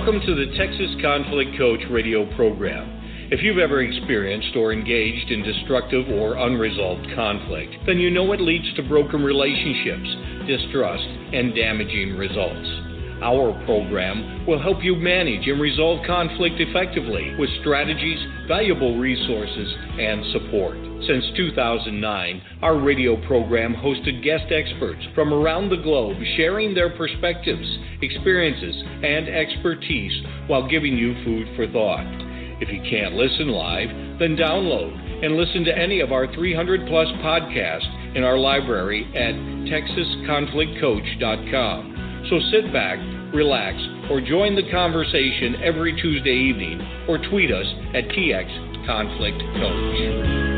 Welcome to the Texas Conflict Coach radio program. If you've ever experienced or engaged in destructive or unresolved conflict, then you know it leads to broken relationships, distrust, and damaging results. Our program will help you manage and resolve conflict effectively with strategies, valuable resources, and support. Since 2009, our radio program hosted guest experts from around the globe sharing their perspectives, experiences, and expertise while giving you food for thought. If you can't listen live, then download and listen to any of our 300-plus podcasts in our library at texasconflictcoach.com. So sit back, relax, or join the conversation every Tuesday evening, or tweet us at TXConflictCoach.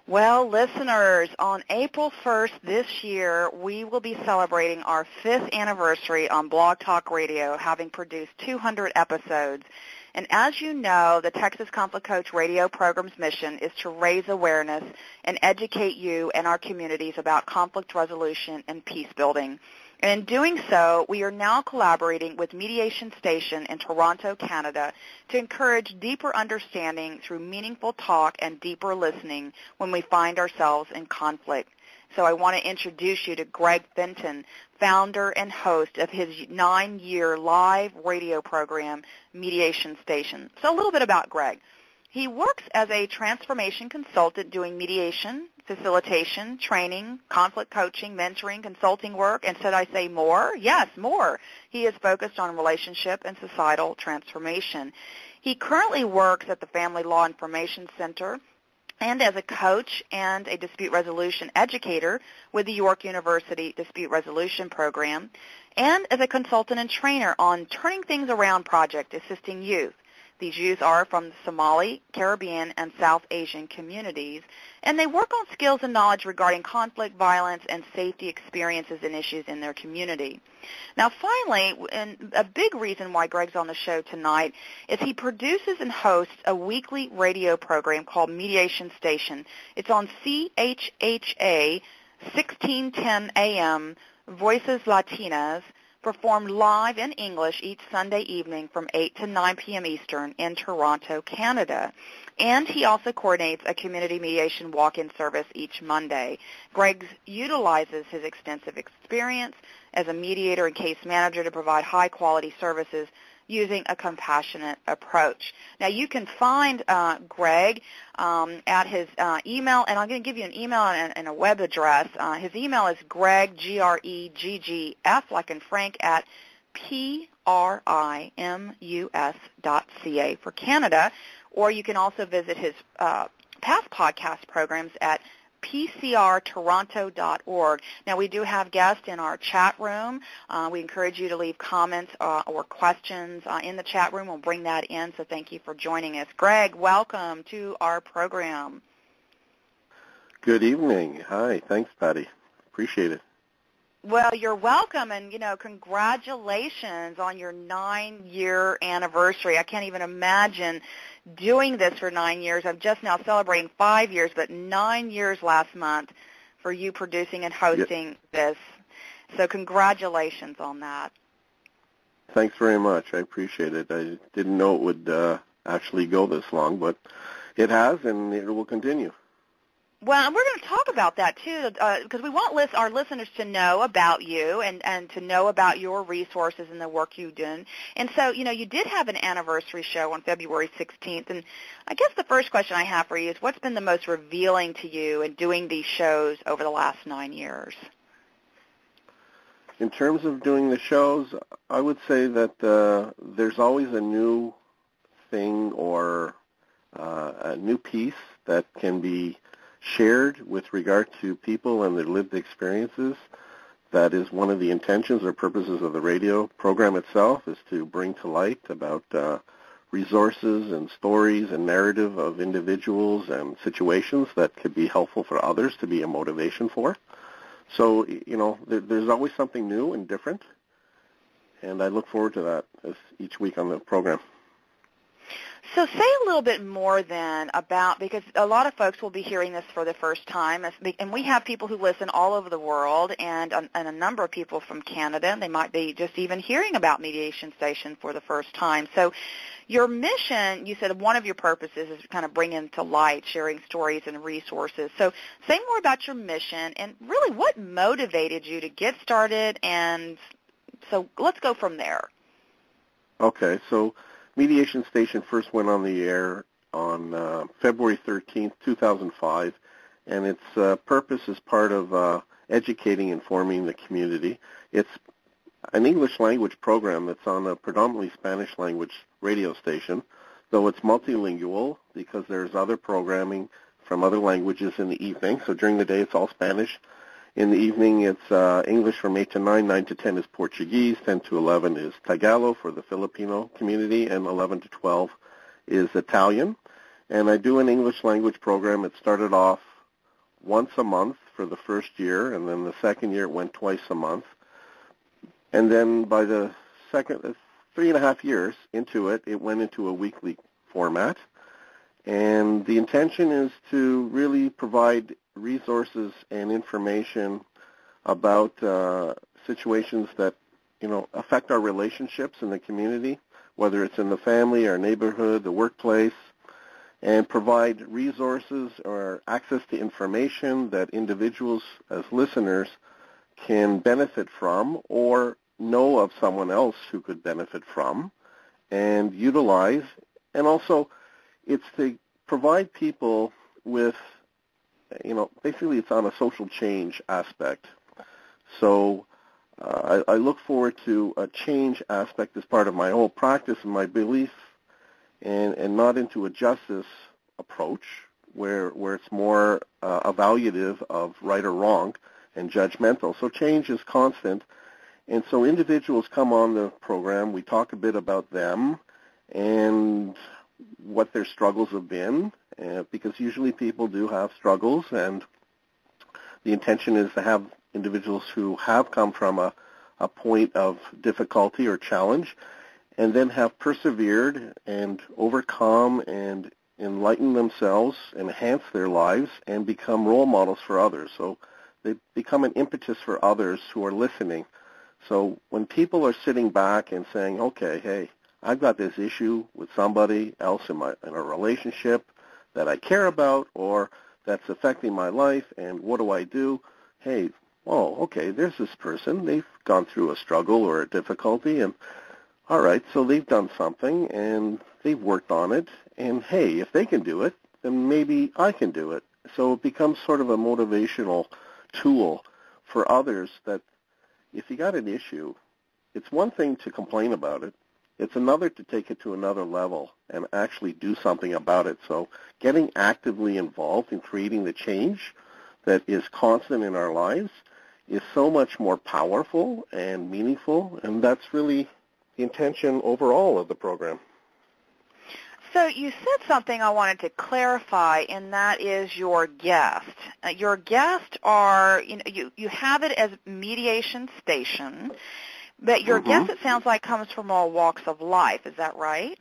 Well, listeners, on April 1st this year, we will be celebrating our 5th anniversary on Blog Talk Radio, having produced 200 episodes. And as you know, the Texas Conflict Coach radio program's mission is to raise awareness and educate you and our communities about conflict resolution and peace building. And in doing so, we are now collaborating with Mediation Station in Toronto, Canada, to encourage deeper understanding through meaningful talk and deeper listening when we find ourselves in conflict. So I want to introduce you to Gregg Fenten, founder and host of his 9-year live radio program, Mediation Station. So a little bit about Gregg. He works as a transformation consultant doing mediation, facilitation, training, conflict coaching, mentoring, consulting work, and should I say more? Yes, more. He is focused on relationship and societal transformation. He currently works at the Family Law Information Center and as a coach and a dispute resolution educator with the York University Dispute Resolution Program, and as a consultant and trainer on Turning Things Around project assisting youth. These youth are from the Somali, Caribbean, and South Asian communities, and they work on skills and knowledge regarding conflict, violence, and safety experiences and issues in their community. Now, finally, and a big reason why Gregg's on the show tonight is he produces and hosts a weekly radio program called Mediation Station. It's on CHHA 1610 AM Voces Latinas, performed live in English each Sunday evening from 8 to 9 p.m. Eastern in Toronto, Canada. And he also coordinates a community mediation walk-in service each Monday. Gregg utilizes his extensive experience as a mediator and case manager to provide high-quality services using a compassionate approach. Now, you can find Gregg at his email, and I'm going to give you an email and a web address. His email is Gregg, G-R-E-G-G-F, like in Frank, at primus.ca for Canada, or you can also visit his past podcast programs at pcrtoronto.org. Now, we do have guests in our chat room. We encourage you to leave comments or questions in the chat room. We'll bring that in, so thank you for joining us. Gregg, welcome to our program. Good evening. Hi. Thanks, Patty. Appreciate it. Well, you're welcome, and, congratulations on your 9-year anniversary. I can't even imagine doing this for 9 years. I'm just now celebrating 5 years, but 9 years last month for you producing and hosting this. So congratulations on that. Thanks very much. I appreciate it. I didn't know it would actually go this long, but it has, and it will continue. Well, and we're going to talk about that, too, because we want our listeners to know about you and to know about your resources and the work you do. And so, you did have an anniversary show on February 16th, and I guess the first question I have for you is, what's been the most revealing to you in doing these shows over the last 9 years? In terms of doing the shows, I would say that there's always a new thing or a new piece that can be shared with regard to people and their lived experiences. That is one of the intentions or purposes of the radio program itself, is to bring to light about resources and stories and narrative of individuals and situations that could be helpful for others to be a motivation for. So, there's always something new and different, and I look forward to that each week on the program. So say a little bit more then about, because a lot of folks will be hearing this for the first time, and we have people who listen all over the world, and a number of people from Canada. They might be just even hearing about Mediation Station for the first time. So your mission, you said one of your purposes is to kind of bring into light sharing stories and resources. So say more about your mission and really what motivated you to get started, and so let's go from there. Okay, so Mediation Station first went on the air on February 13th, 2005, and its purpose is part of educating and informing the community. It's an English language program that's on a predominantly Spanish language radio station, though it's multilingual because there's other programming from other languages in the evening. So during the day it's all Spanish. In the evening, it's English from 8 to 9, 9 to 10 is Portuguese, 10 to 11 is Tagalog for the Filipino community, and 11 to 12 is Italian. And I do an English language program. It started off once a month for the first year, and then the second year it went twice a month. And then by the second, 3.5 years into it, it went into a weekly format. And the intention is to really provide resources and information about situations that, affect our relationships in the community, whether it's in the family, our neighborhood, the workplace, and provide resources or access to information that individuals as listeners can benefit from or know of someone else who could benefit from and utilize. And also, it's to provide people with, basically it's on a social change aspect. So I look forward to a change aspect as part of my whole practice and my belief, and not into a justice approach where it's more evaluative of right or wrong and judgmental. So change is constant. And so individuals come on the program, we talk a bit about them and what their struggles have been, because usually people do have struggles, and the intention is to have individuals who have come from a point of difficulty or challenge and then have persevered and overcome and enlighten themselves, enhance their lives, and become role models for others. So they become an impetus for others who are listening. So when people are sitting back and saying, okay, hey, I've got this issue with somebody else in a relationship that I care about or that's affecting my life, and what do I do? Hey, okay, there's this person. They've gone through a struggle or a difficulty, and all right, so they've done something, and they've worked on it, and hey, if they can do it, then maybe I can do it. So it becomes sort of a motivational tool for others that if you got an issue, it's one thing to complain about it. It's another to take it to another level and actually do something about it. So getting actively involved in creating the change that is constant in our lives is so much more powerful and meaningful, and that's really the intention overall of the program. So you said something I wanted to clarify, and that is your guest. Your guests are, you have it as Mediation Station, but your guest, it sounds like, comes from all walks of life. Is that right?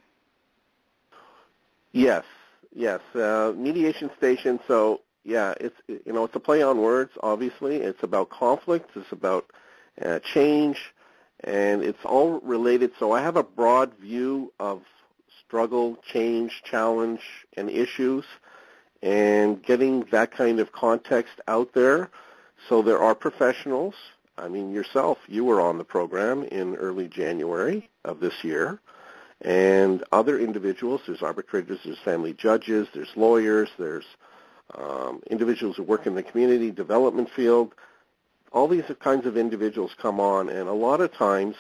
Yes. Mediation Station. So yeah, it's a play on words. Obviously, it's about conflict. It's about change, and it's all related. So I have a broad view of struggle, change, challenge, and issues, and getting that kind of context out there. So there are professionals. I mean, yourself, you were on the program in early January of this year, and other individuals. There's arbitrators, there's family judges, there's lawyers, there's individuals who work in the community development field. All these kinds of individuals come on, and a lot of times,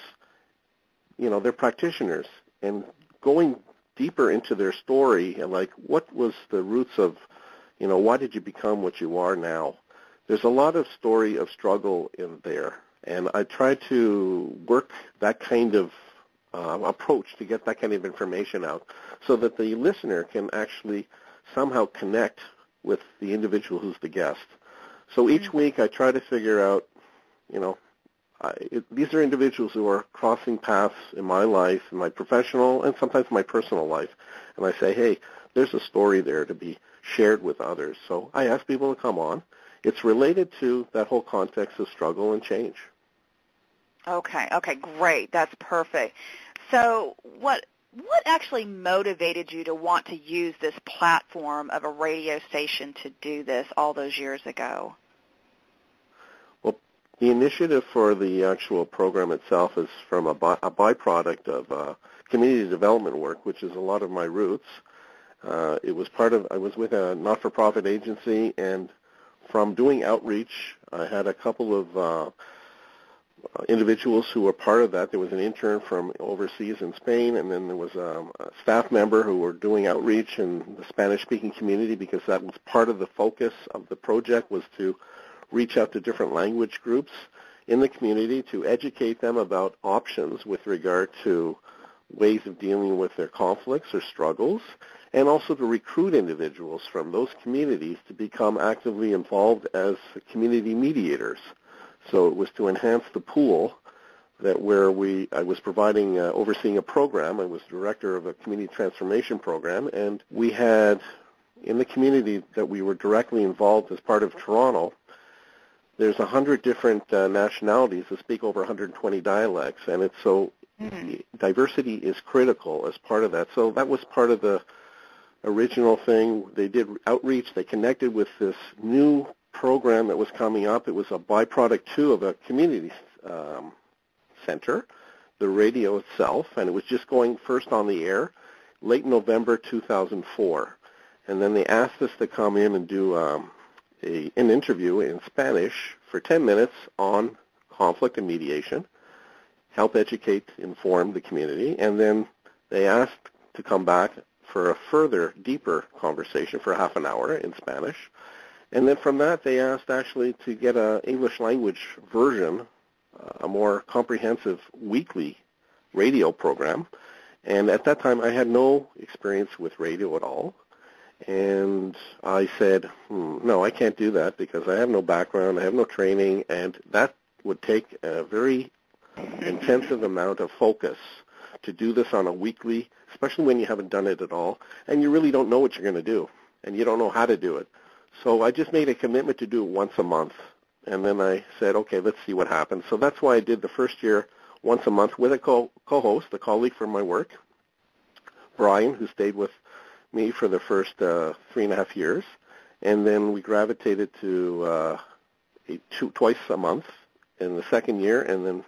they're practitioners, and going deeper into their story, and like, what was the roots of, why did you become what you are now? There's a lot of story of struggle in there, and I try to work that kind of approach to get that kind of information out so that the listener can actually somehow connect with the individual who's the guest. So each week I try to figure out, these are individuals who are crossing paths in my life, in my professional and sometimes my personal life. And I say, hey, there's a story there to be shared with others. So I ask people to come on. It's related to that whole context of struggle and change. Okay, great. That's perfect. So what actually motivated you to want to use this platform of a radio station to do this all those years ago? Well, the initiative for the actual program itself is from a byproduct of community development work, which is a lot of my roots. I was with a not-for-profit agency, and from doing outreach, I had a couple of individuals who were part of that. There was an intern from overseas in Spain, and then there was a staff member who were doing outreach in the Spanish-speaking community, because that was part of the focus of the project, was to reach out to different language groups in the community to educate them about options with regard to ways of dealing with their conflicts or struggles, and also to recruit individuals from those communities to become actively involved as community mediators. So it was to enhance the pool that I was providing, overseeing a program. I was director of a community transformation program, and we had, in the community that we were directly involved as part of Toronto, there's 100 different nationalities that speak over 120 dialects, and it's so diversity is critical as part of that. So that was part of the original thing. They did outreach. They connected with this new program that was coming up. It was a byproduct, too, of a community center, the radio itself, and it was just going first on the air late November 2004. And then they asked us to come in and do an interview in Spanish for 10 minutes on conflict and mediation, help educate, inform the community, and then they asked to come back for a further, deeper conversation for half an hour in Spanish. And then from that, they asked actually to get an English language version, a more comprehensive weekly radio program. And at that time, I had no experience with radio at all. And I said, no, I can't do that because I have no background, I have no training, and that would take a very intensive amount of focus to do this on a weekly, especially when you haven't done it at all, and you really don't know what you're going to do, and you don't know how to do it. So I just made a commitment to do it once a month, and then I said, okay, let's see what happens. So that's why I did the first year once a month with a co-host, a colleague from my work, Brian, who stayed with me for the first 3.5 years, and then we gravitated to twice a month in the second year, and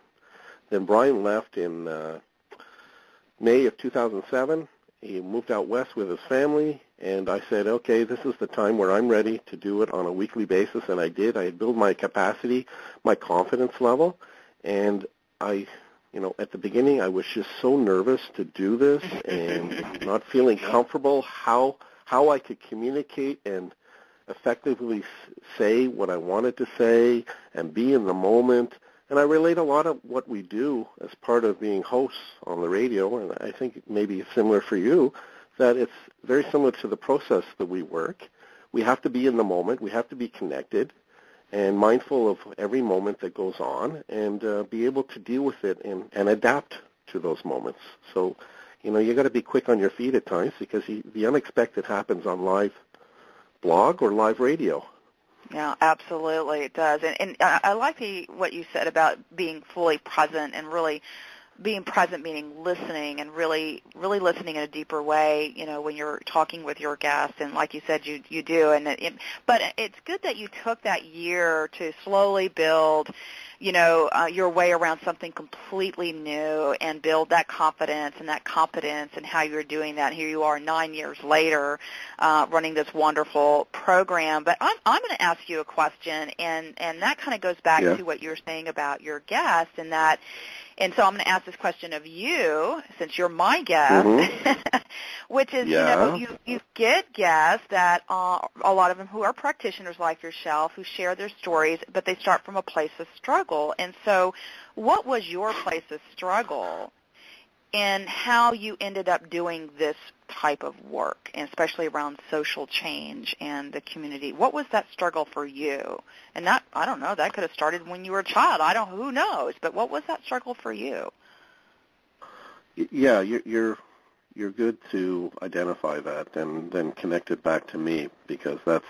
then Brian left in May of 2007. He moved out west with his family, and I said, okay, this is the time where I'm ready to do it on a weekly basis, and I did. I had built my capacity, my confidence level, and at the beginning I was just so nervous to do this and not feeling comfortable how I could communicate and effectively say what I wanted to say and be in the moment. And I relate a lot of what we do as part of being hosts on the radio, and I think it may be similar for you, that it's very similar to the process that we work. We have to be in the moment. We have to be connected and mindful of every moment that goes on, and be able to deal with it and adapt to those moments. So, you got to be quick on your feet at times, because the unexpected happens on live blog or live radio. Yeah, absolutely, it does. And I like what you said about being fully present, and really being present meaning listening, and really listening in a deeper way, when you're talking with your guests. And like you said, you do. But it's good that you took that year to slowly build, your way around something completely new, and build that confidence and that competence and how you're doing that. And here you are 9 years later running this wonderful program. But I'm going to ask you a question, and that kind of goes back to what you were saying about your guests, and so I'm going to ask this question of you, since you're my guest, which is, you get guests that a lot of them who are practitioners like yourself, who share their stories, but they start from a place of struggle. And so what was your place of struggle, and how you ended up doing this type of work, and especially around social change and the community. What was that struggle for you? And that, I don't know, that could have started when you were a child. Who knows? But what was that struggle for you? Yeah, you're good to identify that and then connect it back to me, because that's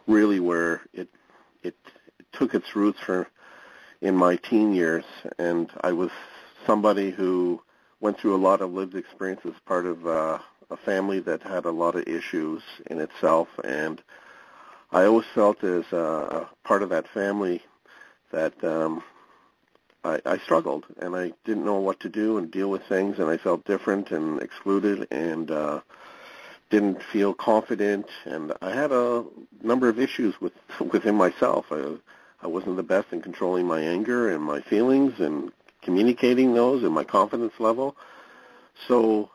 really where it took its roots in my teen years. And I was somebody who went through a lot of lived experience as part of a family that had a lot of issues in itself. And I always felt as a part of that family that I struggled, and I didn't know what to do and deal with things, and I felt different and excluded and didn't feel confident, and I had a number of issues within myself. I wasn't the best in controlling my anger and my feelings and communicating those and my confidence level. So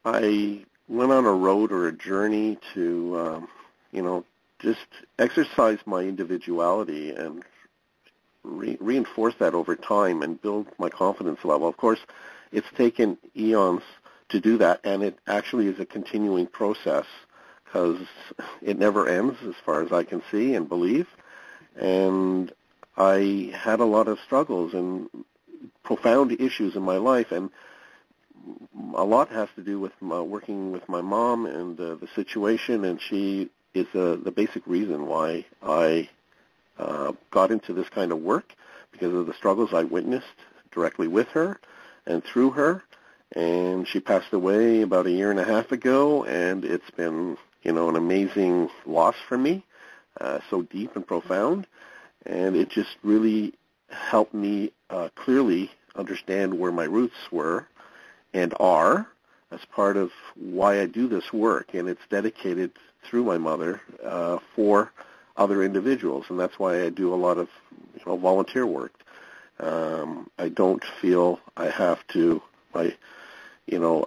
I went on a road or a journey to, just exercise my individuality and reinforce that over time and build my confidence level. Of course, it's taken eons to do that, and it actually is a continuing process because it never ends as far as I can see and believe. And I had a lot of struggles and profound issues in my life, and a lot has to do with working with my mom and the situation, and she is the basic reason why I got into this kind of work, because of the struggles I witnessed directly with her and through her. And she passed away about a year and a half ago, and it's been, an amazing loss for me, so deep and profound. And it just really helped me clearly understand where my roots were and are as part of why I do this work. And it's dedicated through my mother for other individuals, and that's why I do a lot of volunteer work. I don't feel I have to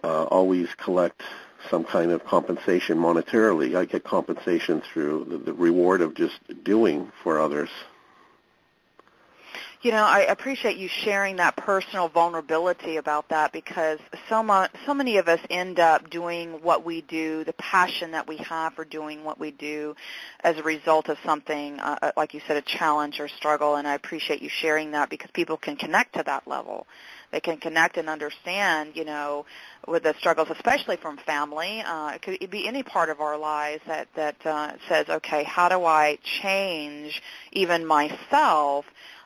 always collect some kind of compensation monetarily. I get compensation through the reward of just doing for others. I appreciate you sharing that personal vulnerability about that, because so many of us end up doing what we do, the passion that we have for doing what we do as a result of something, like you said, a challenge or struggle, and I appreciate you sharing that because people can connect to that level. They can connect and understand, with the struggles, especially from family. It could be any part of our lives that says, okay, how do I change even myself?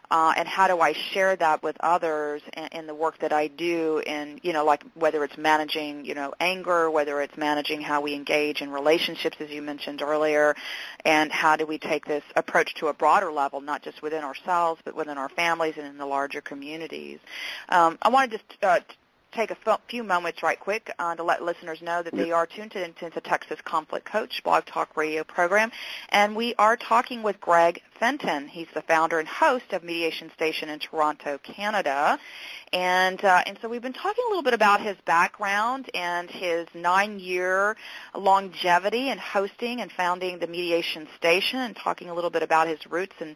And how do I share that with others in the work that I do, and, like whether it's managing, anger, whether it's managing how we engage in relationships, as you mentioned earlier, and how do we take this approach to a broader level, not just within ourselves, but within our families and in the larger communities. I wanted to take a few moments right quick to let listeners know that they are tuned into the Texas Conflict Coach Blog Talk Radio program, and we are talking with Gregg Fenten. He's the founder and host of Mediation Station in Toronto, Canada, and so we've been talking a little bit about his background and his 9-year longevity in hosting and founding the Mediation Station, and talking a little bit about his roots and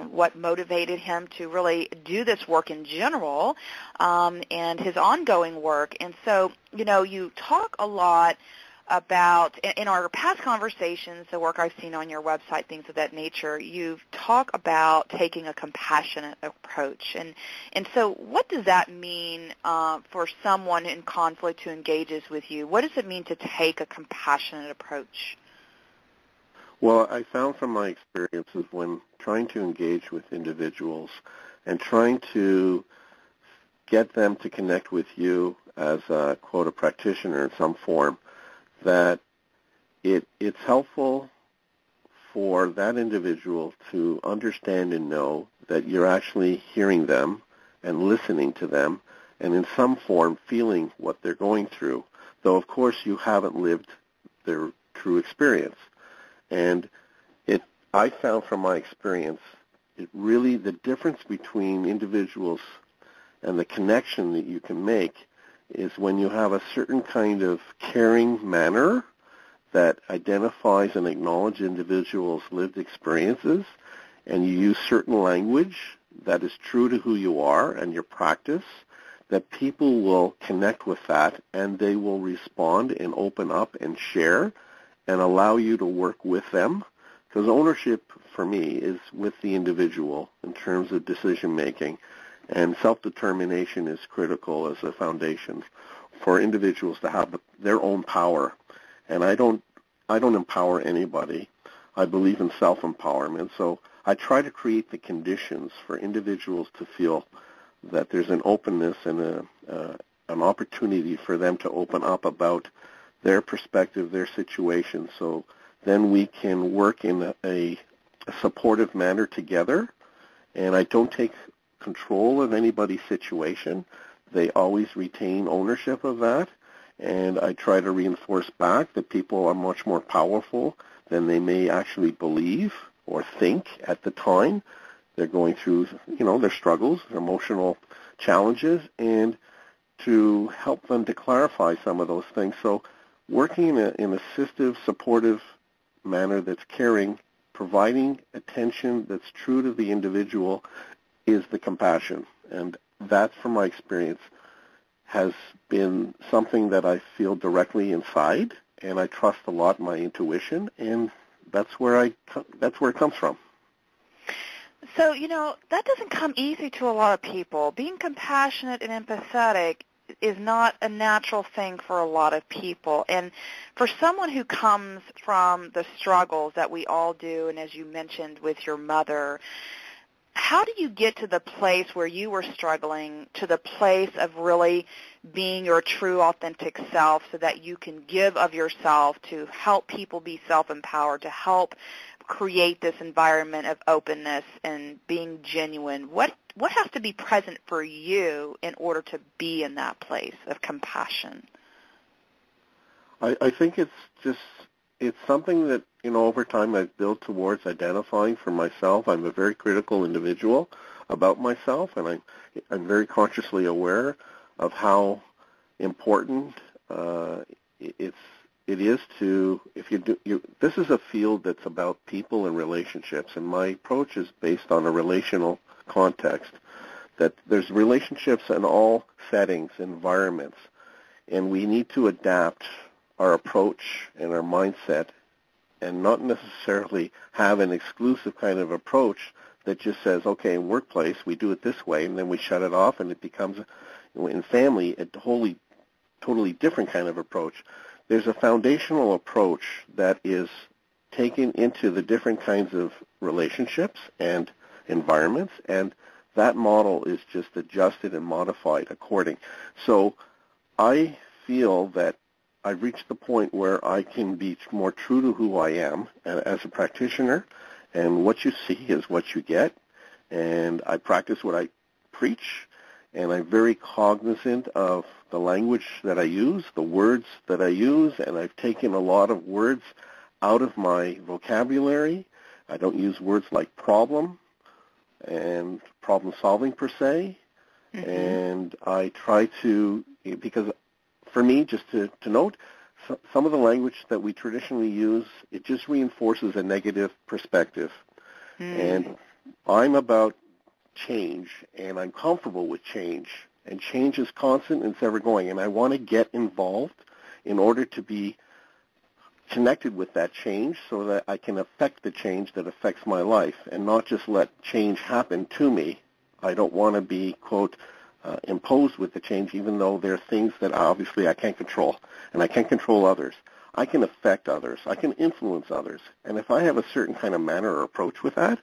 what motivated him to really do this work in general, and his ongoing work. And so, you talk a lot about, in our past conversations, the work I've seen on your website, things of that nature, you've talked about taking a compassionate approach. And so what does that mean for someone in conflict who engages with you? What does it mean to take a compassionate approach? Well, I found from my experiences when trying to engage with individuals and trying to get them to connect with you as a, quote, a practitioner in some form, that it's helpful for that individual to understand and know that you're actually hearing them and listening to them and in some form feeling what they're going through, though, of course, you haven't lived their true experience. And I found from my experience, the difference between individuals and the connection that you can make is when you have a certain kind of caring manner that identifies and acknowledges individuals' lived experiences, and you use certain language that is true to who you are and your practice that people will connect with that and they will respond and open up and share and allow you to work with them. Because ownership, for me, is with the individual in terms of decision-making, and self-determination is critical as a foundation for individuals to have their own power. And I don't empower anybody. I believe in self-empowerment. So I try to create the conditions for individuals to feel that there's an openness and an opportunity for them to open up about their perspective, their situation. So then we can work in a supportive manner together. And I don't take control of anybody's situation. They always retain ownership of that. And I try to reinforce back that people are much more powerful than they may actually believe or think at the time. They're going through, their struggles, their emotional challenges, and to help them to clarify some of those things. So working in an assistive, supportive manner that's caring, providing attention that's true to the individual is the compassion. And that, from my experience, has been something that I feel directly inside, and I trust a lot my intuition, and that's where it comes from. So, that doesn't come easy to a lot of people. Being compassionate and empathetic is not a natural thing for a lot of people. And for someone who comes from the struggles that we all do, and as you mentioned with your mother, how do you get to the place where you were struggling, to the place of really being your true, authentic self so that you can give of yourself to help people be self-empowered, to help create this environment of openness and being genuine? What has to be present for you in order to be in that place of compassion? I think it's something that, over time I've built towards identifying for myself. I'm a very critical individual about myself, and I'm very consciously aware of how important it is to, this is a field that's about people and relationships, and my approach is based on a relational context, that there's relationships in all settings, environments, and we need to adapt our approach and our mindset and not necessarily have an exclusive kind of approach that just says, okay, in workplace we do it this way, and then we shut it off, and it becomes, in family, a totally different kind of approach. There's a foundational approach that is taken into the different kinds of relationships and environments, and that model is just adjusted and modified according. So I feel that I've reached the point where I can be more true to who I am as a practitioner, and what you see is what you get, and I practice what I preach, and I'm very cognizant of the language that I use, the words that I use, and I've taken a lot of words out of my vocabulary. I don't use words like problem and problem solving per se, and I try to, because for me, just to note, some of the language that we traditionally use, it just reinforces a negative perspective. And I'm about change, and I'm comfortable with change. And change is constant and it's ever going. And I want to get involved in order to be connected with that change so that I can affect the change that affects my life and not just let change happen to me. I don't want to be, quote, imposed with the change, even though there are things that obviously I can't control, and I can't control others. I can affect others. I can influence others. And if I have a certain kind of manner or approach with that,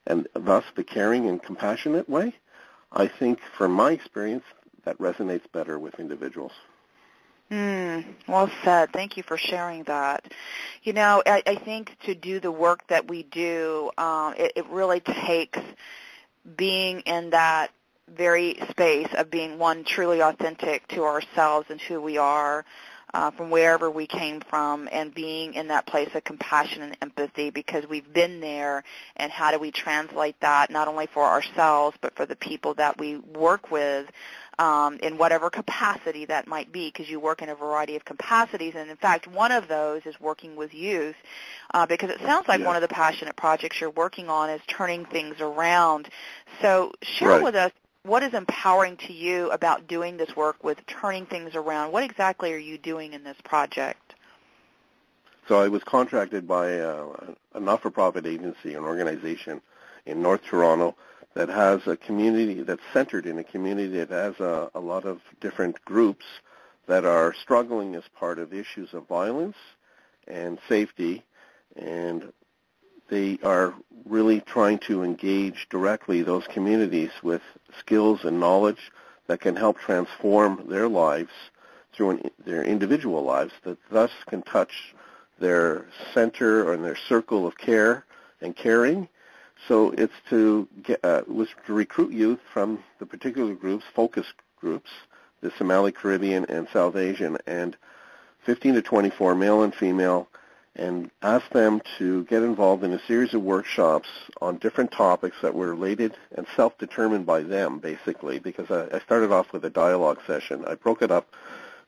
and thus the caring and compassionate way, I think from my experience that resonates better with individuals. Well said. Thank you for sharing that. I think to do the work that we do, it really takes being in that very space of being, one, truly authentic to ourselves and who we are from wherever we came from, and being in that place of compassion and empathy because we've been there, and how do we translate that not only for ourselves but for the people that we work with in whatever capacity that might be, because you work in a variety of capacities. And in fact, one of those is working with youth, because it sounds like one of the passionate projects you're working on is turning things around. So share with us what is empowering to you about doing this work with turning things around? What exactly are you doing in this project? So I was contracted by a not-for-profit agency, an organization in North Toronto that has a community that's centered in a community that has a lot of different groups that are struggling as part of issues of violence and safety, and they are really trying to engage directly those communities with skills and knowledge that can help transform their lives through their individual lives, that thus can touch their center or their circle of care and caring. So it's to recruit youth from the particular groups, focus groups, the Somali, Caribbean, and South Asian, and 15 to 24, male and female, and ask them to get involved in a series of workshops on different topics that were related and self-determined by them, basically, because I started off with a dialogue session. I broke it up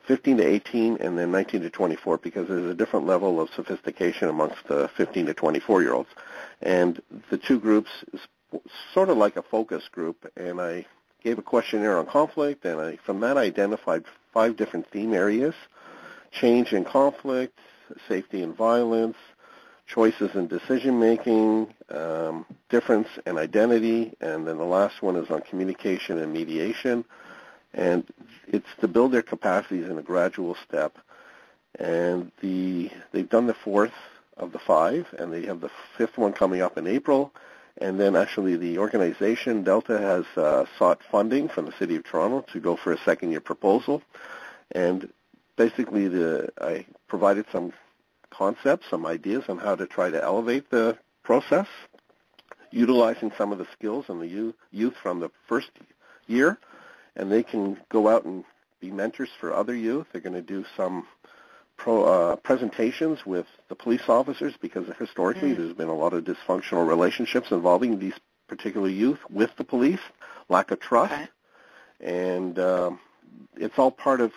15 to 18 and then 19 to 24 because there's a different level of sophistication amongst the 15 to 24-year-olds. And the two groups is sort of like a focus group, and I gave a questionnaire on conflict, and from that I identified 5 different theme areas: change and conflict, safety and violence, choices and decision-making, difference and identity, and then the last one is on communication and mediation. And it's to build their capacities in a gradual step. And they've done the 4th of the 5, and they have the 5th one coming up in April. And then actually the organization, Delta, has sought funding from the City of Toronto to go for a second-year proposal. And basically I provided some concepts, some ideas on how to try to elevate the process, utilizing some of the skills and the youth from the first year, and they can go out and be mentors for other youth. They're going to do some presentations with the police officers because historically there's been a lot of dysfunctional relationships involving these particular youth with the police, lack of trust, and it's all part of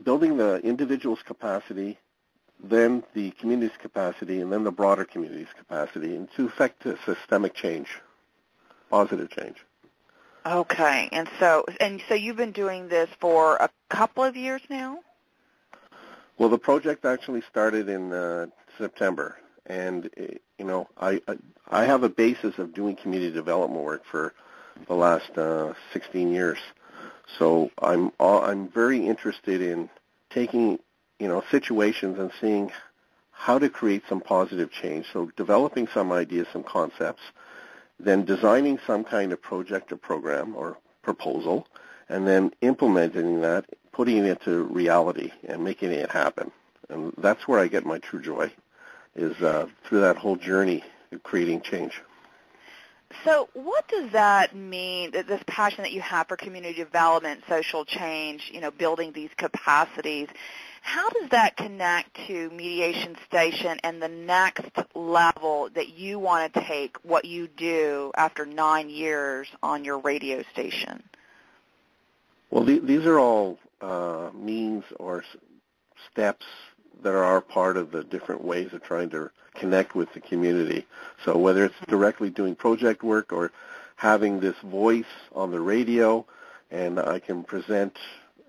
building the individual's capacity, then the community's capacity, and then the broader community's capacity, and to effect a systemic change, positive change. Okay, and so you've been doing this for a couple of years now? Well, the project actually started in September, and I have a basis of doing community development work for the last 16 years. So I'm very interested in taking situations and seeing how to create some positive change. So developing some ideas, some concepts, then designing some kind of project or program or proposal, and then implementing that, putting it into reality and making it happen. And that's where I get my true joy, is through that whole journey of creating change. So what does that mean, this passion that you have for community development, social change, building these capacities? How does that connect to Mediation Station and the next level that you want to take what you do after 9 years on your radio station? Well, these are all means or steps that are part of the different ways of trying to connect with the community. So whether it's directly doing project work or having this voice on the radio, and I can present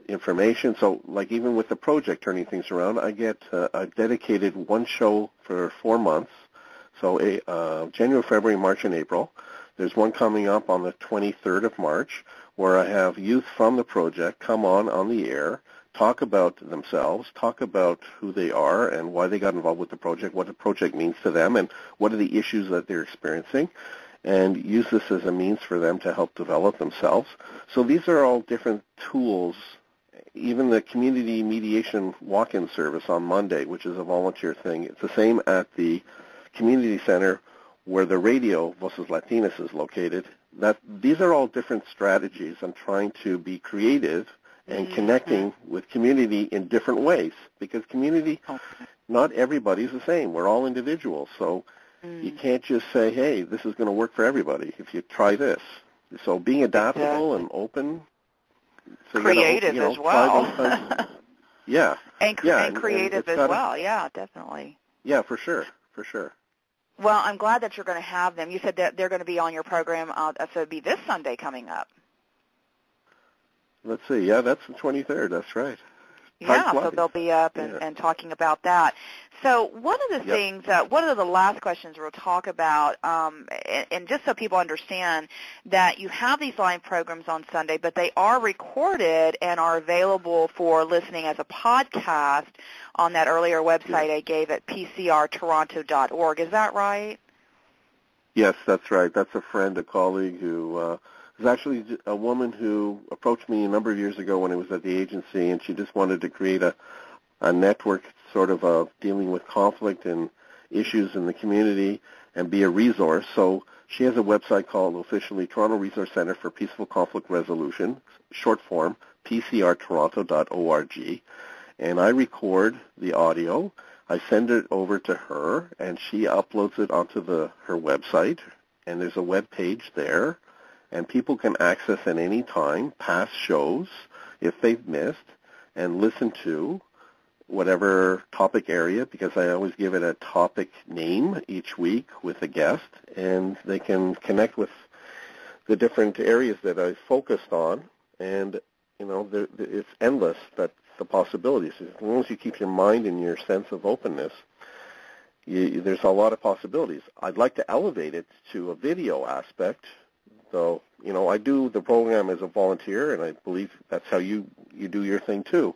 information. So like even with the project, Turning Things Around, I've dedicated one show for 4 months. So January, February, March, and April. There's one coming up on the 23rd of March where I have youth from the project come on the air, talk about themselves, talk about who they are and why they got involved with the project, what the project means to them, and what are the issues that they're experiencing, and use this as a means for them to help develop themselves. So these are all different tools. Even the community mediation walk-in service on Monday, which is a volunteer thing, it's the same at the community center where the radio Voces Latinas is located. These are all different strategies on trying to be creative and connecting with community in different ways, because community, not everybody's the same. We're all individuals, so you can't just say, hey, this is going to work for everybody if you try this. So being adaptable and open. So creative as well. Yeah. And creative as well, yeah, definitely. Yeah, for sure. Well, I'm glad that you're going to have them. You said that they're going to be on your program, so it'd be this Sunday coming up. Let's see. Yeah, that's the 23rd. That's right. Yeah, so they'll be up and talking about that. So one of the things, one of the last questions we'll talk about, and just so people understand that you have these live programs on Sunday, but they are recorded and are available for listening as a podcast on that earlier website I gave at pcrtoronto.org. Is that right? Yes, that's right. That's a friend, a colleague who is actually a woman who approached me a number of years ago when I was at the agency, and she just wanted to create a network sort of dealing with conflict and issues in the community and be a resource. So she has a website called officially Toronto Resource Center for Peaceful Conflict Resolution, short form, pcrtoronto.org. And I record the audio. I send it over to her, and she uploads it onto her website, and there's a web page there. And people can access at any time past shows if they've missed and listen to whatever topic area, because I always give it a topic name each week with a guest, and they can connect with the different areas that I focused on. And, it's endless, that's the possibilities. As long as you keep your mind and your sense of openness, there's a lot of possibilities. I'd like to elevate it to a video aspect. So, I do the program as a volunteer, and I believe that's how you do your thing too.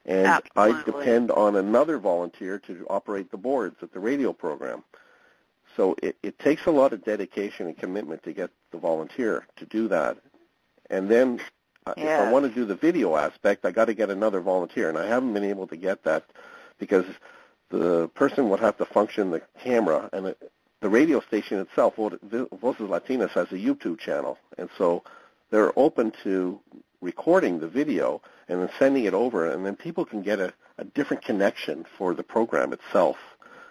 And Absolutely. I depend on another volunteer to operate the boards at the radio program. So it takes a lot of dedication and commitment to get the volunteer to do that. And then if I want to do the video aspect, I got to get another volunteer, and I haven't been able to get that because the person would have to function the camera, and the radio station itself, Voces Latinas, has a YouTube channel, and so they're open to recording the video and then sending it over, and then people can get a different connection for the program itself.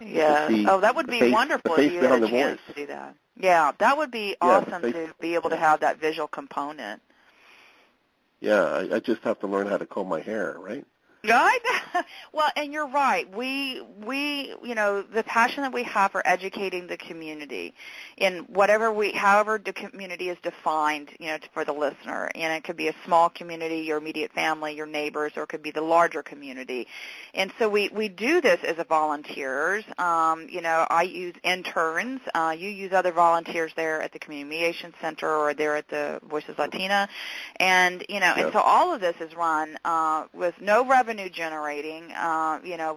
Yeah. Oh, that would be wonderful if you had a chance to do that. Yeah, that would be awesome to be able to have that visual component. Yeah, I just have to learn how to comb my hair, right? Right. Well, and you're right. We, the passion that we have for educating the community in however the community is defined, for the listener, and it could be a small community, your immediate family, your neighbors, or it could be the larger community. And so we do this as volunteers. I use interns. You use other volunteers there at the Community Mediation Center or there at the Voices Latina, and and so all of this is run with no revenue generating,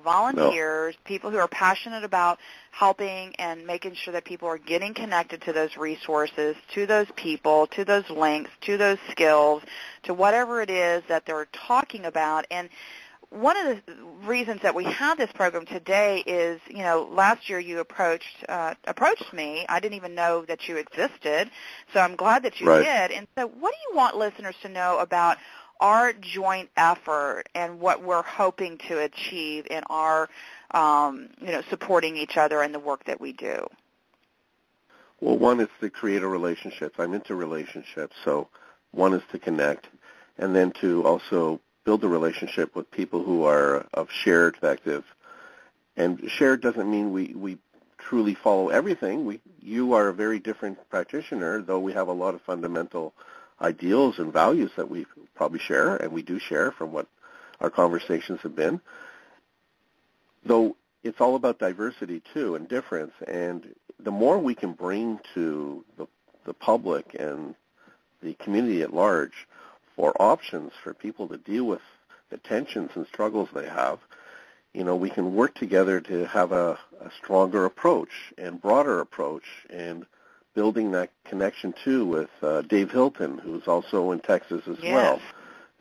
volunteers, people who are passionate about helping and making sure that people are getting connected to those resources, to those people, to those links, to those skills, to whatever it is that they're talking about. And one of the reasons that we have this program today is, last year you approached me. I didn't even know that you existed, so I'm glad that you did. And so what do you want listeners to know about our joint effort and what we're hoping to achieve in our, supporting each other in the work that we do? Well, one is to create a relationship. I'm into relationships, so one is to connect, and then to also build a relationship with people who are of shared perspective. And shared doesn't mean we truly follow everything. You are a very different practitioner, though we have a lot of fundamental ideals and values that we probably share, and we do share from what our conversations have been. Though it's all about diversity too and difference, and the more we can bring to the public and the community at large for options for people to deal with the tensions and struggles they have, we can work together to have a stronger approach and broader approach, and building that connection too with Dave Hilton, who's also in Texas as well,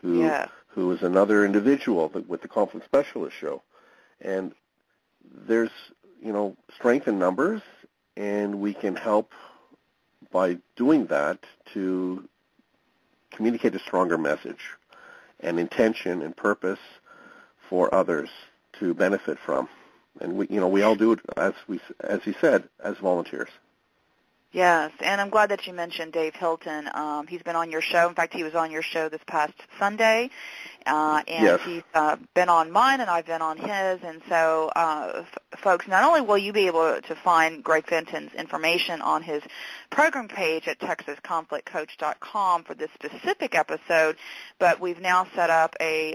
who is another individual with the Conflict Specialist Show. And there's, strength in numbers, and we can help by doing that to communicate a stronger message and intention and purpose for others to benefit from. And we all do it, as he said, as volunteers. Yes, and I'm glad that you mentioned Dave Hilton. He's been on your show. In fact, he was on your show this past Sunday, and he's been on mine, and I've been on his. And so folks, not only will you be able to find Gregg Fenten's information on his program page at texasconflictcoach.com for this specific episode, but we've now set up a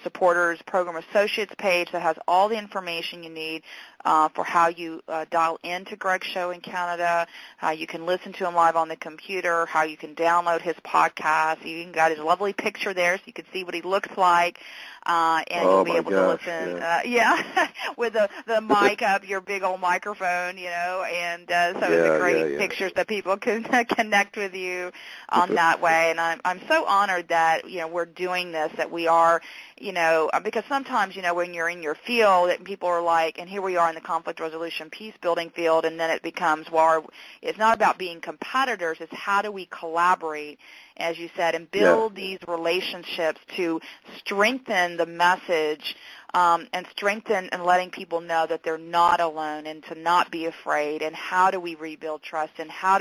supporters program associates page that has all the information you need for how you dial into Gregg's show in Canada, how you can listen to him live on the computer, how you can download his podcast. You got his lovely picture there so you can see what he looks like, and you'll be able to listen, with the mic up, your big old microphone, and so it's great pictures that people can connect with you on that way. And I'm so honored that, we're doing this, that we are, because sometimes, when you're in your field, and people are like, and here we are in the conflict resolution peace building field, and then it becomes, well, it's not about being competitors, it's how do we collaborate, as you said, and build these relationships to strengthen the message, and strengthen and letting people know that they're not alone, and to not be afraid, and how do we rebuild trust, and how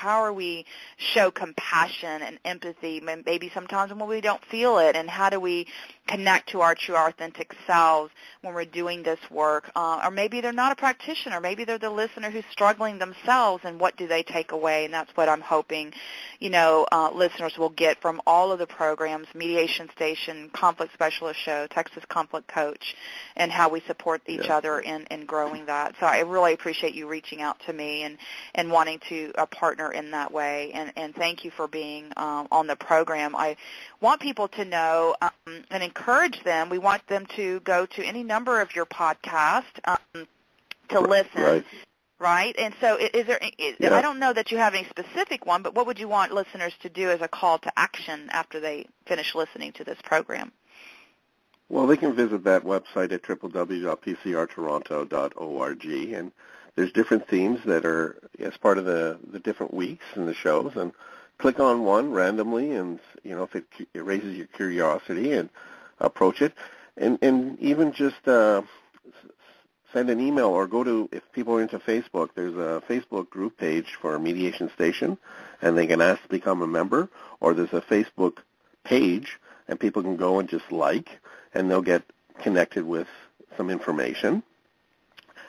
are we show compassion and empathy, maybe sometimes when we don't feel it, and how do we connect to our true authentic selves when we're doing this work, or maybe they're not a practitioner, maybe they're the listener who's struggling themselves, and what do they take away, and that's what I'm hoping, listeners will get from all of the programs, Mediation Station, Conflict Specialist Show, Texas Conflict Coach, and how we support each other in growing that. So I really appreciate you reaching out to me and wanting to partner in that way, and thank you for being on the program. I want people to know and encourage them. We want them to go to any number of your podcasts to listen. Right? And so is there, I don't know that you have any specific one, but what would you want listeners to do as a call to action after they finish listening to this program? Well, they can visit that website at www.pcrtoronto.org, and there's different themes that are as part of the different weeks and the shows, and click on one randomly, and, if it raises your curiosity, and approach it, and even just send an email or go to, if people are into Facebook, there's a Facebook group page for Mediation Station, and they can ask to become a member, or there's a Facebook page, and people can go and just and they'll get connected with some information.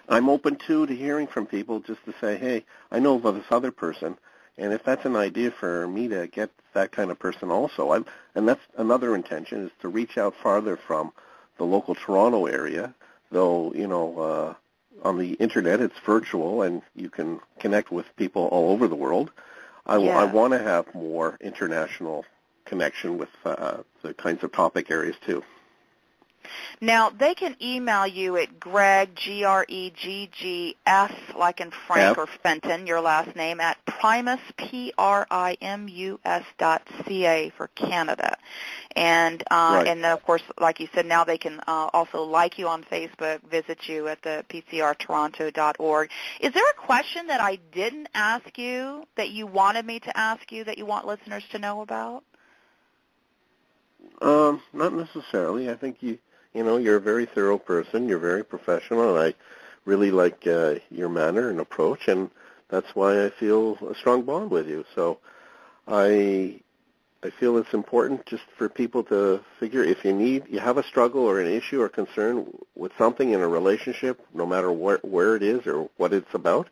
I'm open, to hearing from people just to say, hey, I know of this other person, and if that's an idea for me to get that kind of person also, and that's another intention, is to reach out farther from the local Toronto area, though, on the Internet it's virtual and you can connect with people all over the world. I want to have more international connection with the kinds of topic areas too. Now, they can email you at Gregg, G-R-E-G-G-F, like in Frank or Fenton, your last name, at Primus, Primus.ca for Canada. And and then, of course, like you said, now they can also like you on Facebook, visit you at the PCRToronto.org. Is there a question that I didn't ask you that you wanted me to ask you that you want listeners to know about? Not necessarily. I think you're a very thorough person. You're very professional, and I really like your manner and approach, and that's why I feel a strong bond with you. So I feel it's important just for people to figure, if you have a struggle or an issue or concern with something in a relationship, no matter where it is or what it's about,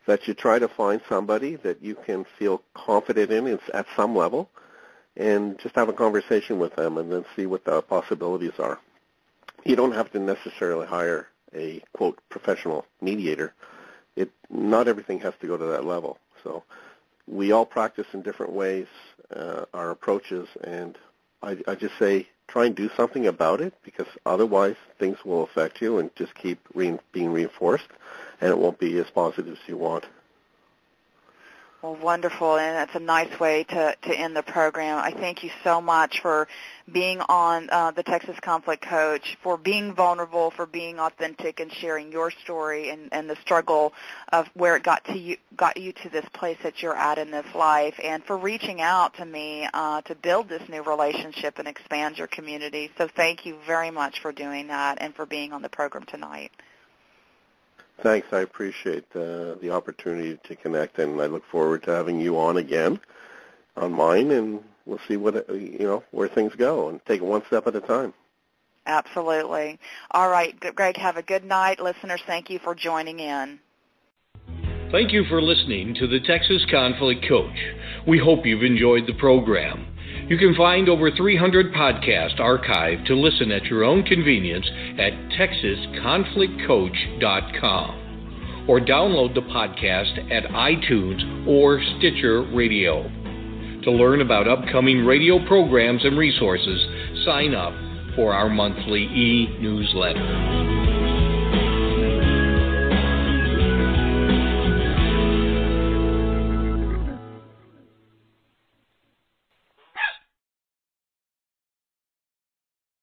that you try to find somebody that you can feel confident in at some level, and just have a conversation with them and then see what the possibilities are. You don't have to necessarily hire a, quote, professional mediator. Not everything has to go to that level. So we all practice in different ways, our approaches, and I just say try and do something about it, because otherwise things will affect you and just keep being reinforced, and it won't be as positive as you want. Well, wonderful, and that's a nice way to end the program. I thank you so much for being on the Texas Conflict Coach, for being vulnerable, for being authentic, and sharing your story and the struggle of where it got you to this place that you're at in this life, and for reaching out to me to build this new relationship and expand your community. So thank you very much for doing that and for being on the program tonight. Thanks. I appreciate the opportunity to connect, and I look forward to having you on again on mine, and we'll see where things go and take it one step at a time. Absolutely. All right, Gregg, have a good night. Listeners, thank you for joining in. Thank you for listening to the Texas Conflict Coach. We hope you've enjoyed the program. You can find over 300 podcasts archived to listen at your own convenience at texasconflictcoach.com or download the podcast at iTunes or Stitcher Radio. To learn about upcoming radio programs and resources, sign up for our monthly e-newsletter.